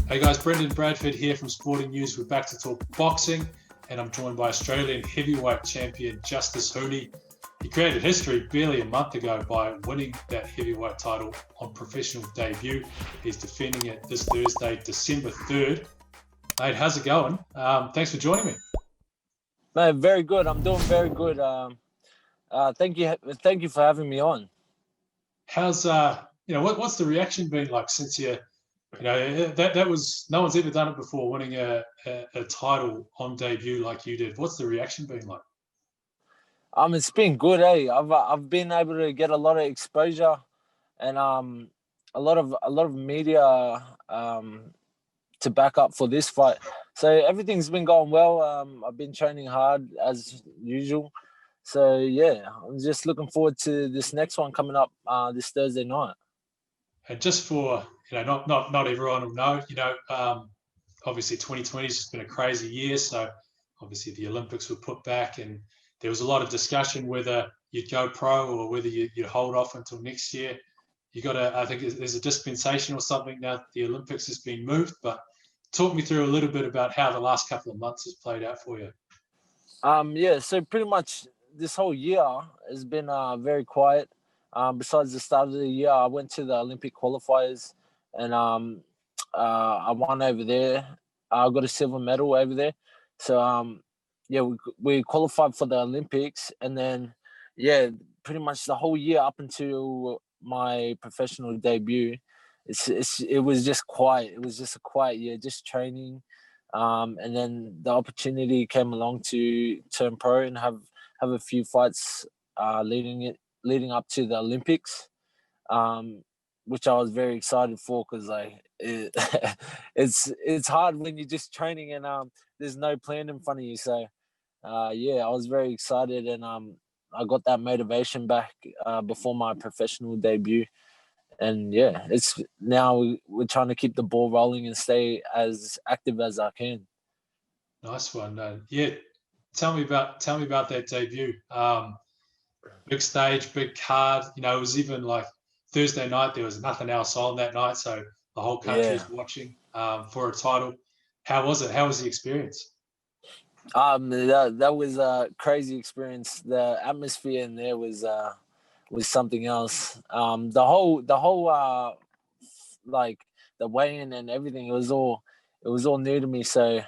Hey guys, Brendan Bradford here from Sporting News. We're back to talk boxing, and I'm joined by Australian heavyweight champion Justis Huni. He created history barely a month ago by winning that heavyweight title on professional debut. He's defending it this Thursday, December 3rd. Mate, how's it going? Thanks for joining me. Mate, very good. I'm doing very good. Thank you for having me on. How's what's the reaction been like since that was no one's ever done it before, winning a title on debut like you did. What's the reaction been like? It's been good, eh? I've been able to get a lot of exposure and a lot of media to back up for this fight. So everything's been going well. I've been training hard as usual. So yeah, I'm just looking forward to this next one coming up this Thursday night. And just for not everyone will know, obviously 2020 has just been a crazy year. So obviously the Olympics were put back, and there was a lot of discussion whether you'd go pro or whether you'd hold off until next year. I think there's a dispensation or something now that the Olympics has been moved, but talk me through a little bit about how the last couple of months has played out for you. Yeah, so pretty much this whole year has been very quiet. Besides the start of the year, I went to the Olympic qualifiers and I won over there. I got a silver medal over there. So we qualified for the Olympics, and then pretty much the whole year up until my professional debut, it was just quiet. It was just a quiet year, just training. And then the opportunity came along to turn pro and have a few fights leading up to the Olympics, which I was very excited for because it's hard when you're just training and there's no plan in front of you. So I was very excited, and I got that motivation back before my professional debut. And it's now we're trying to keep the ball rolling and stay as active as I can. Nice one. Tell me about that debut. Big stage, big card. It was even like Thursday night. There was nothing else on that night, so the whole country was watching for a title. How was it? How was the experience? That was a crazy experience. The atmosphere in there was something else. The whole like the weigh-in and everything, it was all new to me. So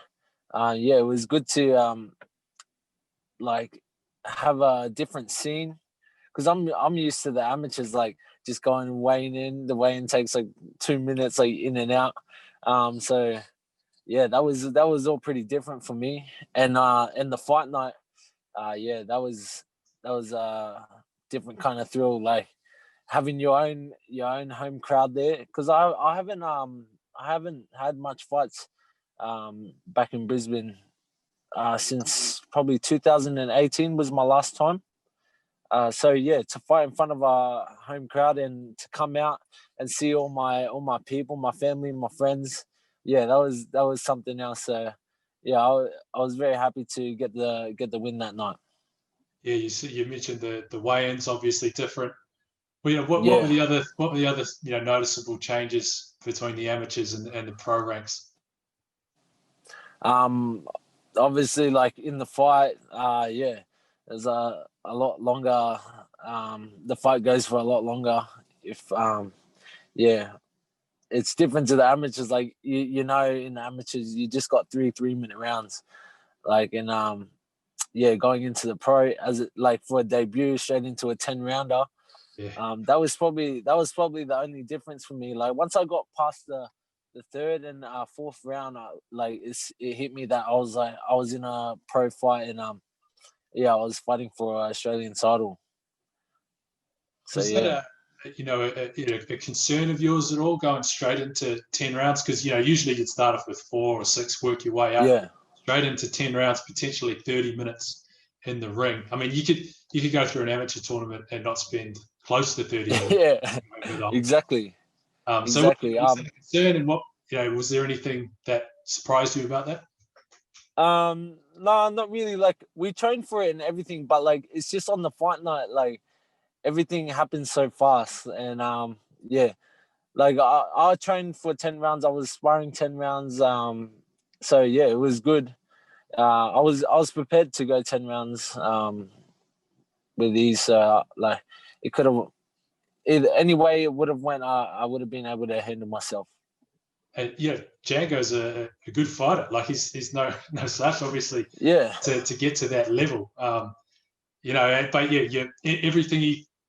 it was good to like have a different scene, because I'm used to the amateurs like just going and weighing in. The weigh-in takes like 2 minutes, like in and out. So that was all pretty different for me. And the fight night, that was a different kind of thrill, like having your own home crowd there, because I haven't had much fights back in Brisbane since probably 2018 was my last time. So to fight in front of a home crowd and to come out and see all my people, my family, my friends, that was something else. So I was very happy to get the win that night. Yeah, you mentioned the weigh-ins obviously different. Well, what were the other noticeable changes between the amateurs and the pro ranks? Obviously, like in the fight, there's a lot longer. The fight goes for a lot longer. If it's different to the amateurs. Like in the amateurs, you just got 3-minute rounds. Like going into the pro for a debut straight into a 10-rounder. Yeah. That was probably the only difference for me. Like once I got past the third and fourth round, it hit me that I was in a pro fight, and I was fighting for an Australian title. So was that a concern of yours at all, going straight into 10 rounds? Because usually you'd start off with 4 or 6, work your way up, straight into 10 rounds, potentially 30 minutes in the ring. I mean, you could go through an amateur tournament and not spend close to 30 minutes. Exactly. Exactly. So was that a concern, and what was there anything that surprised you about that? No, not really. Like we trained for it and everything, but like it's just on the fight night, like everything happens so fast, and yeah, like I trained for 10 rounds. I was sparring 10 rounds. So yeah, it was good. I was prepared to go 10 rounds with these. Like it could have any way it would have went. I would have been able to handle myself. And yeah, Jango's a good fighter. Like he's no slouch, obviously, Yeah. to get to that level. But yeah, everything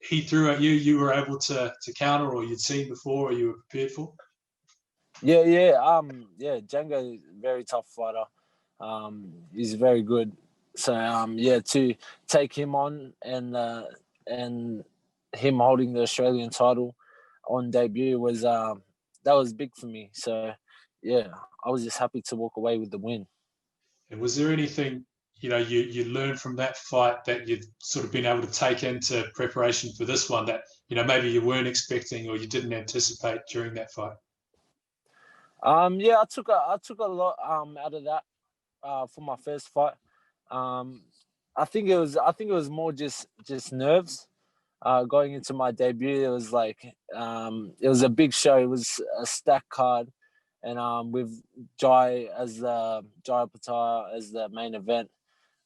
he threw at you, you were able to counter, or you'd seen before, or you were prepared for. Yeah. Jango, very tough fighter. He's very good. So yeah, to take him on and him holding the Australian title on debut was that was big for me. So yeah, I was just happy to walk away with the win. And was there anything you learned from that fight that you've sort of been able to take into preparation for this one that maybe you weren't expecting or you didn't anticipate during that fight? Yeah, I took a lot out of that for my first fight. I think it was more just nerves. Going into my debut, it was like it was a big show. It was a stacked card, and with Jai Pattaya as the main event.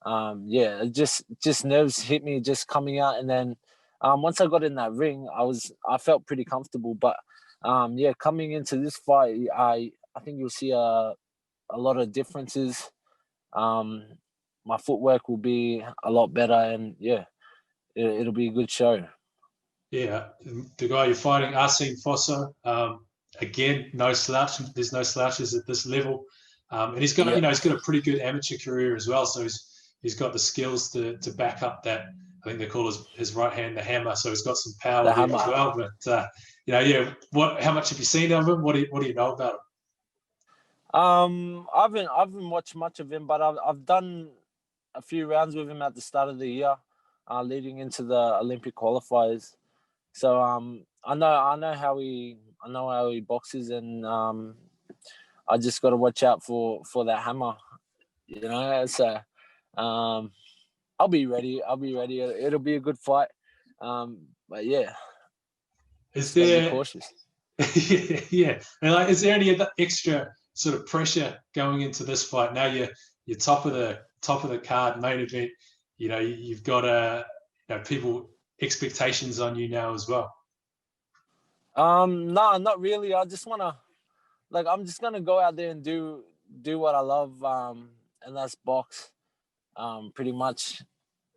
Yeah, just nerves hit me just coming out, and then once I got in that ring, I felt pretty comfortable. But yeah, coming into this fight, I think you'll see a lot of differences. Um, my footwork will be a lot better, and yeah, it'll be a good show. Yeah, the guy you're fighting, Arsene Fosso, again, no slouch. There's no slouches at this level, and he's got Yeah, he's got a pretty good amateur career as well. So he's got the skills to back up that. I think they call his right hand the hammer. So he's got some power the there hammer. as well. But yeah. How much have you seen of him? What do you know about him? I haven't watched much of him, but I've done a few rounds with him at the start of the year, leading into the Olympic qualifiers. So I know how he boxes, and I just got to watch out for that hammer. So I'll be ready. I'll be ready. It'll be a good fight. But yeah, Is just got to be there cautious. yeah, and like, is there any other extra sort of pressure going into this fight? Now you're top of the card, main event. You've got people expectations on you now as well. No, not really. I just wanna I'm just gonna go out there and do what I love. And that's box. Pretty much.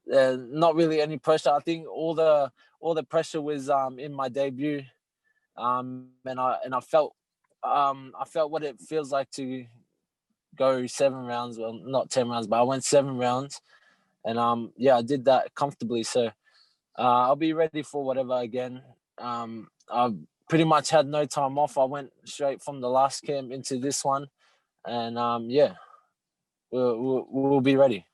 Not really any pressure. I think all the pressure was in my debut. And I felt what it feels like to go 7 rounds. Well, not 10 rounds, but I went 7 rounds, and yeah, I did that comfortably. So I'll be ready for whatever again. I've pretty much had no time off. I went straight from the last camp into this one, and yeah, we'll be ready.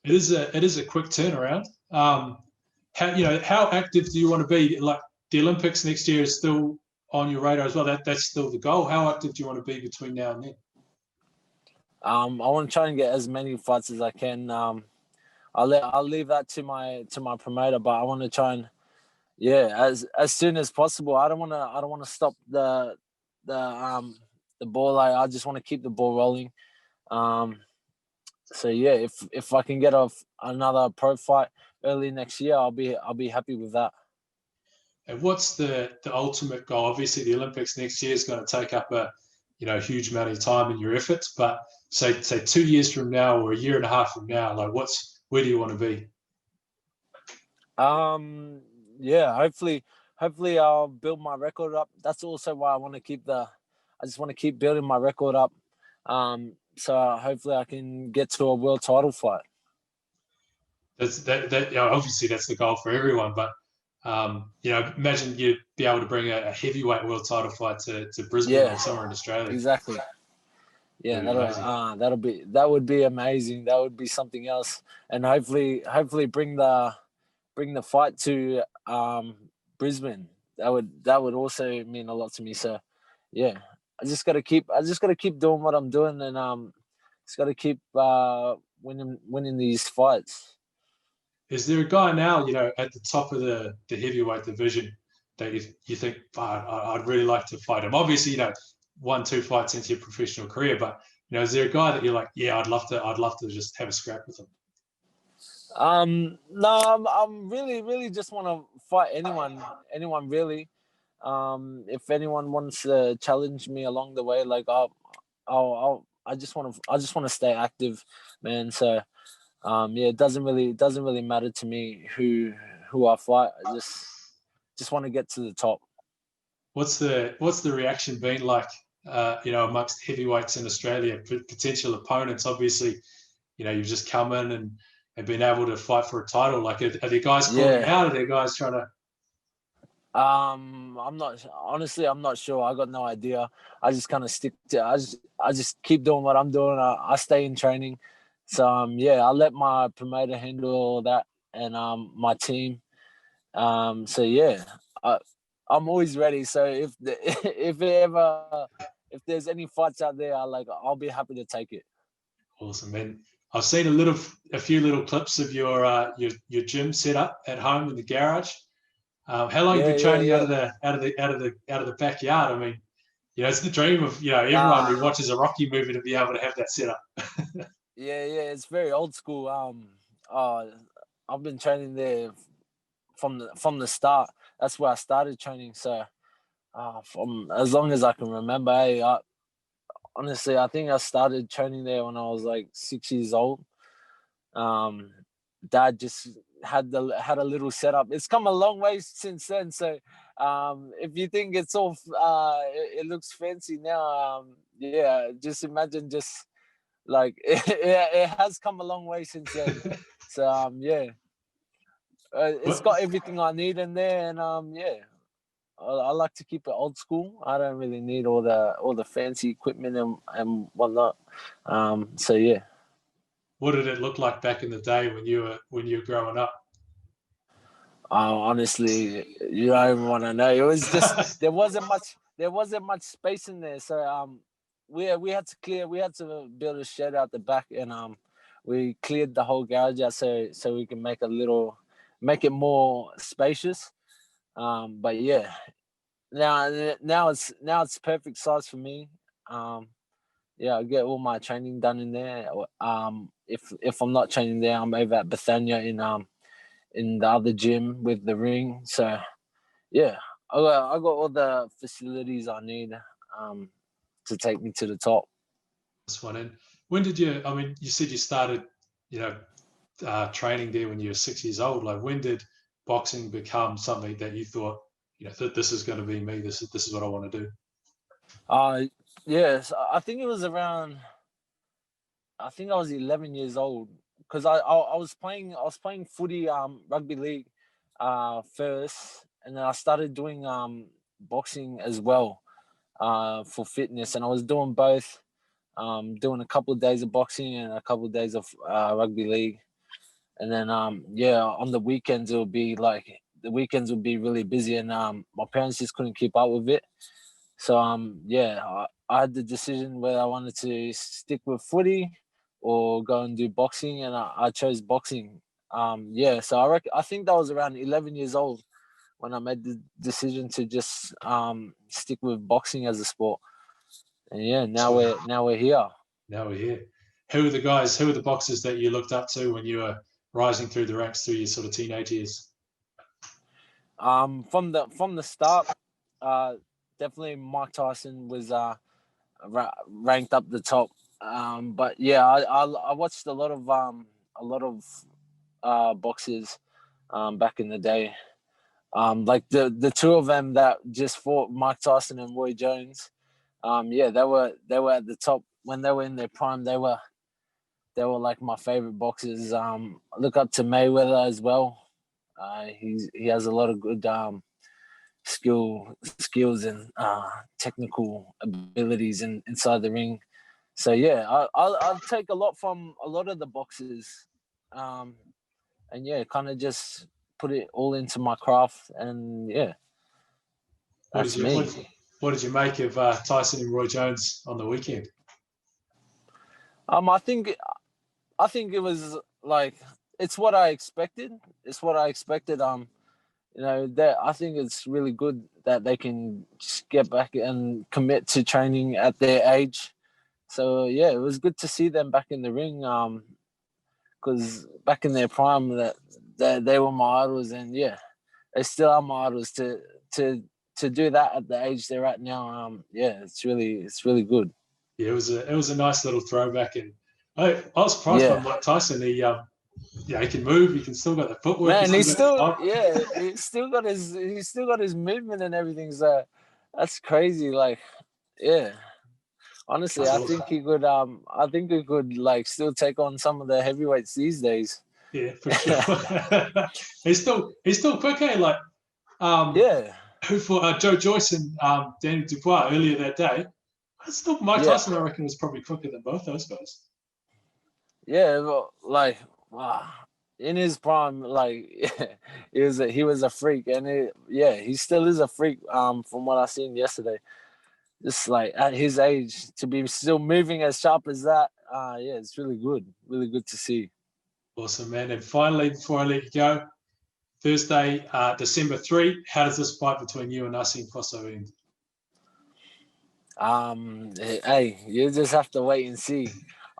It is a quick turnaround. How active do you want to be? Like the Olympics next year is still on your radar as well. That's still the goal. How active do you want to be between now and then? I want to try and get as many fights as I can. I'll leave that to my promoter, but I want to try and as soon as possible. I don't want to stop the ball. I just want to keep the ball rolling. So yeah, if I can get off another pro fight early next year, I'll be happy with that. And what's the ultimate goal? Obviously, the Olympics next year is going to take up a huge amount of time and your efforts. But say 2 years from now or a year and a half from now, like where do you want to be? Yeah, hopefully I'll build my record up. That's also why I just want to keep building my record up. So hopefully I can get to a world title fight. Obviously that's the goal for everyone, but imagine you'd be able to bring a heavyweight world title fight to Brisbane or somewhere in Australia. Exactly. Yeah, that would be amazing. That would be something else, and hopefully bring the fight to Brisbane. That would also mean a lot to me. So yeah, I just gotta keep doing what I'm doing, and just gotta keep winning these fights. Is there a guy now, at the top of the heavyweight division that you think, I'd really like to fight him? Obviously, 1-2 fights into your professional career, but is there a guy that you're like, yeah, I'd love to just have a scrap with him? No, I'm really just want to fight anyone really. If anyone wants to challenge me along the way, like I just want to stay active, man. So yeah, it doesn't really matter to me who I fight. I just want to get to the top. What's the reaction been like, amongst heavyweights in Australia, potential opponents? Obviously, you've just come in and been able to fight for a title. Like, are there guys calling Yeah. out? Are there guys trying to? I'm not sure. I got no idea. I just kind of stick to. I just keep doing what I'm doing. I stay in training. So yeah, I let my promoter handle all that and my team. So yeah, I'm always ready. So if if there's any fights out there, I'll be happy to take it. Awesome, man. I've seen a few little clips of your gym set up at home in the garage. How long have you been training Yeah. out of the backyard? I mean, it's the dream of everyone who watches a Rocky movie to be able to have that set up. Yeah. It's very old school. I've been training there from the start. That's where I started training. So from as long as I can remember, honestly, I think I started training there when I was like 6 years old. Dad just had a little setup. It's come a long way since then. So if you think it's all it looks fancy now, yeah, just imagine just like it has come a long way since then. So yeah, it's got everything I need in there, and yeah. I like to keep it old school. I don't really need all the fancy equipment and whatnot. So yeah. What did it look like back in the day when you were growing up? Honestly, you don't even want to know. It was just there wasn't much space in there. So we had to build a shed out the back, and we cleared the whole garage out so we can make it more spacious. But yeah, now it's perfect size for me. Yeah, I get all my training done in there. If I'm not training there, I'm over at Bethania in the other gym with the ring. So yeah, I got all the facilities I need to take me to the top. This one. And when did you? I mean, you said you started, training there when you were 6 years old. Like, when did boxing become something that you thought, that this is going to be me? This is what I want to do. Yes, I think it was around. I think I was 11 years old because I was playing footy rugby league first, and then I started doing boxing as well for fitness, and I was doing both. Doing a couple of days of boxing and a couple of days of rugby league, and then yeah, on the weekends the weekends would be really busy, and my parents just couldn't keep up with it. So yeah, I had the decision whether I wanted to stick with footy or go and do boxing, and I chose boxing. Yeah, so I think that was around 11 years old when I made the decision to just stick with boxing as a sport. And yeah, now we're here. Now we're here. Who are the guys? Who are the boxers that you looked up to when you were rising through the ranks through your sort of teenage years? From the start, definitely Mike Tyson was ranked up the top. But yeah, I watched a lot of boxers back in the day. Like the two of them that just fought, Mike Tyson and Roy Jones. Yeah, they were at the top when they were in their prime. They were like my favorite boxers. I look up to Mayweather as well. He has a lot of good skills and technical abilities inside the ring. So yeah, I'll take a lot from a lot of the boxers, and yeah, kind of just put it all into my craft, and yeah, What did that's you me. what did you make of Tyson and Roy Jones on the weekend? I think it was like it's what I expected. It's what I expected. that I think it's really good that they can just get back and commit to training at their age. So yeah, it was good to see them back in the ring. Because back in their prime, that they were my idols, and yeah, they still are my idols. To do that at the age they're at now, yeah, it's really good. Yeah, it was a nice little throwback, and I was surprised by Yeah. Mike Tyson. He can move. He can still got the footwork. Man, He's still got he's still got his movement and everything. So that's crazy. Like, yeah. Honestly, That's I awesome. think he could like still take on some of the heavyweights these days. Yeah, for sure. he's still quick, eh? Like, Yeah. who fought Joe Joyce and Daniel Dubois earlier that day. Still, Mike Tyson, I reckon, was probably quicker than both those guys. Yeah, but like, wow. In his prime, like he was a freak, and he still is a freak. From what I seen yesterday, just like at his age to be still moving as sharp as that, yeah, it's really good to see. Awesome, man. And finally, before I let you go, Thursday, December 3, how does this fight between you and Nassim Fosso end? Hey, you just have to wait and see.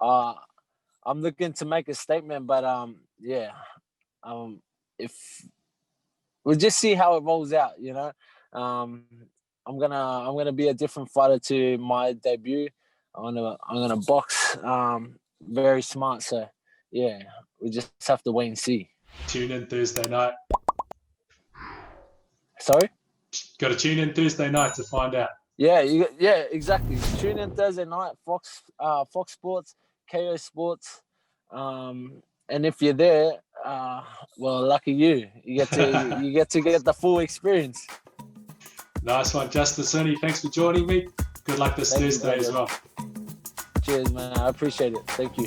I'm looking to make a statement, but yeah, if we'll just see how it rolls out, I'm gonna be a different fighter to my debut. I'm gonna box very smart. So yeah, we just have to wait and see. Tune in Thursday night. Sorry? Got to tune in Thursday night to find out. Yeah, exactly. Tune in Thursday night, Fox Sports, KO Sports, and if you're there, well, lucky you. You get to get the full experience. Nice one, Justis Huni. Thanks for joining me. Good luck this Thursday as well. Cheers, man. I appreciate it. Thank you.